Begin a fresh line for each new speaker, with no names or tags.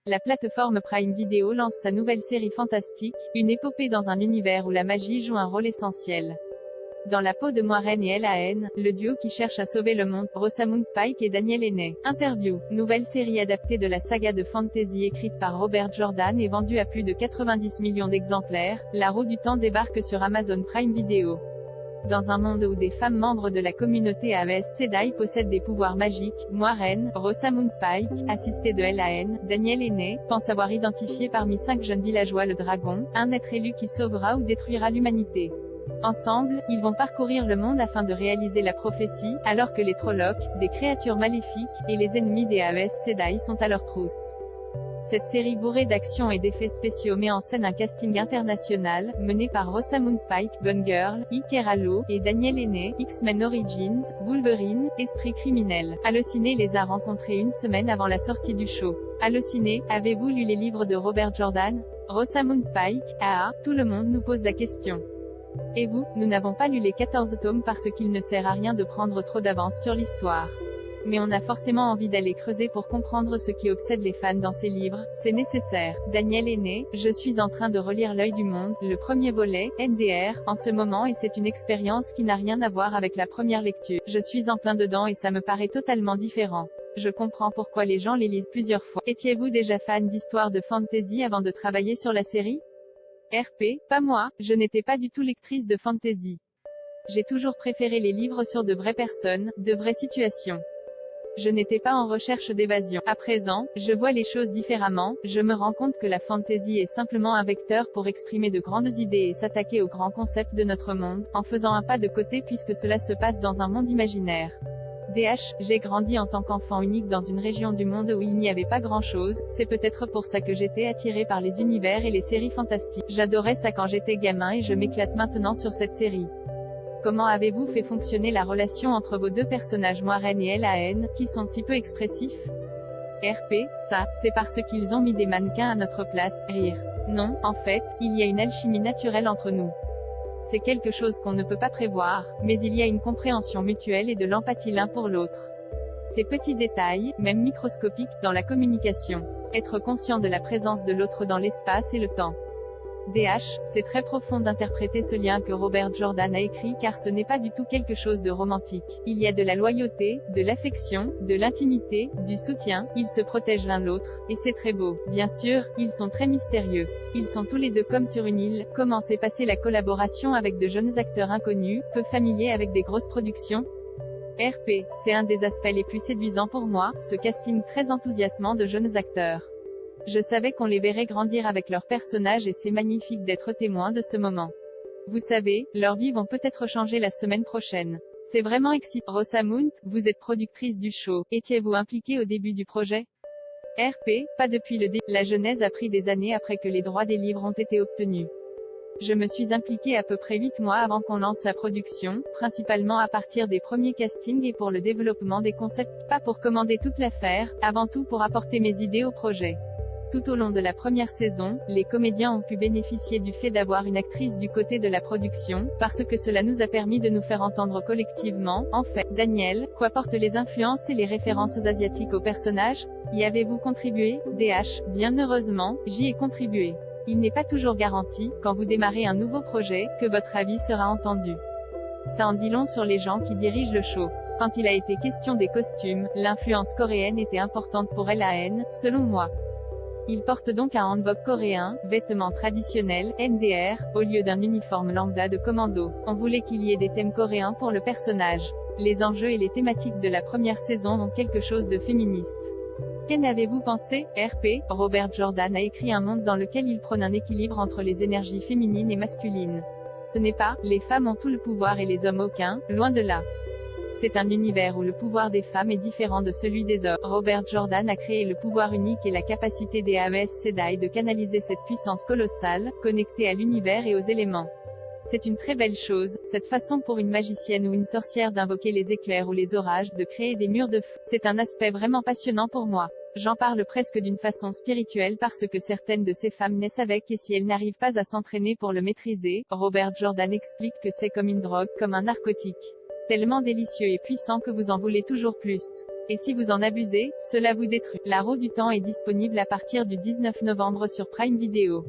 La plateforme Prime Video lance sa nouvelle série fantastique, une épopée dans un univers où la magie joue un rôle essentiel. Dans la peau de Moiraine et Ellahen, le duo qui cherche à sauver le monde, Rosamund Pike et Daniel Henney. Interview. Nouvelle série adaptée de la saga de fantasy écrite par Robert Jordan et vendue à plus de 90 millions d'exemplaires, La Roue du Temps débarque sur Amazon Prime Video. Dans un monde où des femmes membres de la communauté Aes Sedai possèdent des pouvoirs magiques, Moiraine, Rosamund Pike, assistée de Ellahen, Daniel Henney, pense avoir identifié parmi 5 jeunes villageois le dragon, un être élu qui sauvera ou détruira l'humanité. Ensemble, ils vont parcourir le monde afin de réaliser la prophétie, alors que les Trollocs, des créatures maléfiques, et les ennemis des Aes Sedai sont à leur trousse. Cette série bourrée d'action et d'effets spéciaux met en scène un casting international, mené par Rosamund Pike, Gone Girl, Iker Allo, et Daniel Henney, X-Men Origins, Wolverine, Esprit criminel. Allociné les a rencontrés une semaine avant la sortie du show. Allociné, avez-vous lu les livres de Robert Jordan? Rosamund Pike, tout le monde nous pose la question. Et vous, nous n'avons pas lu les 14 tomes parce qu'il ne sert à rien de prendre trop d'avance sur l'histoire. Mais on a forcément envie d'aller creuser pour comprendre ce qui obsède les fans dans ces livres, c'est nécessaire. Daniel Henney, je suis en train de relire L'œil du monde, le premier volet, NDR, en ce moment et c'est une expérience qui n'a rien à voir avec la première lecture. Je suis en plein dedans et ça me paraît totalement différent. Je comprends pourquoi les gens les lisent plusieurs fois. Étiez-vous déjà fan d'histoires de fantasy avant de travailler sur la série? RP, pas moi, je n'étais pas du tout lectrice de fantasy. J'ai toujours préféré les livres sur de vraies personnes, de vraies situations. Je n'étais pas en recherche d'évasion. À présent, je vois les choses différemment, je me rends compte que la fantasy est simplement un vecteur pour exprimer de grandes idées et s'attaquer aux grands concepts de notre monde, en faisant un pas de côté puisque cela se passe dans un monde imaginaire. J'ai grandi en tant qu'enfant unique dans une région du monde où il n'y avait pas grand-chose, c'est peut-être pour ça que j'étais attiré par les univers et les séries fantastiques. J'adorais ça quand j'étais gamin et je m'éclate maintenant sur cette série. Comment avez-vous fait fonctionner la relation entre vos deux personnages Moiraine et Ellahen, qui sont si peu expressifs? RP, ça, c'est parce qu'ils ont mis des mannequins à notre place, rire. Non, en fait, il y a une alchimie naturelle entre nous. C'est quelque chose qu'on ne peut pas prévoir, mais il y a une compréhension mutuelle et de l'empathie l'un pour l'autre. Ces petits détails, même microscopiques, dans la communication. Être conscient de la présence de l'autre dans l'espace et le temps. C'est très profond d'interpréter ce lien que Robert Jordan a écrit car ce n'est pas du tout quelque chose de romantique. Il y a de la loyauté, de l'affection, de l'intimité, du soutien, ils se protègent l'un l'autre, et c'est très beau. Bien sûr, ils sont très mystérieux. Ils sont tous les deux comme sur une île. Comment s'est passée la collaboration avec de jeunes acteurs inconnus, peu familiers avec des grosses productions? RP, c'est un des aspects les plus séduisants pour moi, ce casting très enthousiasmant de jeunes acteurs. Je savais qu'on les verrait grandir avec leurs personnages et c'est magnifique d'être témoin de ce moment. Vous savez, leurs vies vont peut-être changer la semaine prochaine. C'est vraiment excitant. Rosamund, vous êtes productrice du show. Étiez-vous impliquée au début du projet? RP, pas depuis le début. La genèse a pris des années après que les droits des livres ont été obtenus. Je me suis impliquée à peu près 8 mois avant qu'on lance la production, principalement à partir des premiers castings et pour le développement des concepts, pas pour commander toute l'affaire, avant tout pour apporter mes idées au projet. Tout au long de la première saison, les comédiens ont pu bénéficier du fait d'avoir une actrice du côté de la production, parce que cela nous a permis de nous faire entendre collectivement. En fait, Daniel, quoi portent les influences et les références asiatiques au personnage? Y avez-vous contribué? Bien heureusement, j'y ai contribué. Il n'est pas toujours garanti, quand vous démarrez un nouveau projet, que votre avis sera entendu. Ça en dit long sur les gens qui dirigent le show. Quand il a été question des costumes, l'influence coréenne était importante pour Ellahen, selon moi. Il porte donc un hanbok coréen, vêtements traditionnels, NDR, au lieu d'un uniforme lambda de commando. On voulait qu'il y ait des thèmes coréens pour le personnage. Les enjeux et les thématiques de la première saison ont quelque chose de féministe. Qu'en avez-vous pensé? RP, Robert Jordan a écrit un monde dans lequel il prône un équilibre entre les énergies féminines et masculines. Ce n'est pas « les femmes ont tout le pouvoir et les hommes aucun », loin de là. C'est un univers où le pouvoir des femmes est différent de celui des hommes. Robert Jordan a créé le pouvoir unique et la capacité des Aes Sedai de canaliser cette puissance colossale, connectée à l'univers et aux éléments. C'est une très belle chose, cette façon pour une magicienne ou une sorcière d'invoquer les éclairs ou les orages, de créer des murs de feu. C'est un aspect vraiment passionnant pour moi. J'en parle presque d'une façon spirituelle parce que certaines de ces femmes naissent avec et si elles n'arrivent pas à s'entraîner pour le maîtriser, Robert Jordan explique que c'est comme une drogue, comme un narcotique. Tellement délicieux et puissant que vous en voulez toujours plus. Et si vous en abusez, cela vous détruit. La roue du temps est disponible à partir du 19 novembre sur Prime Video.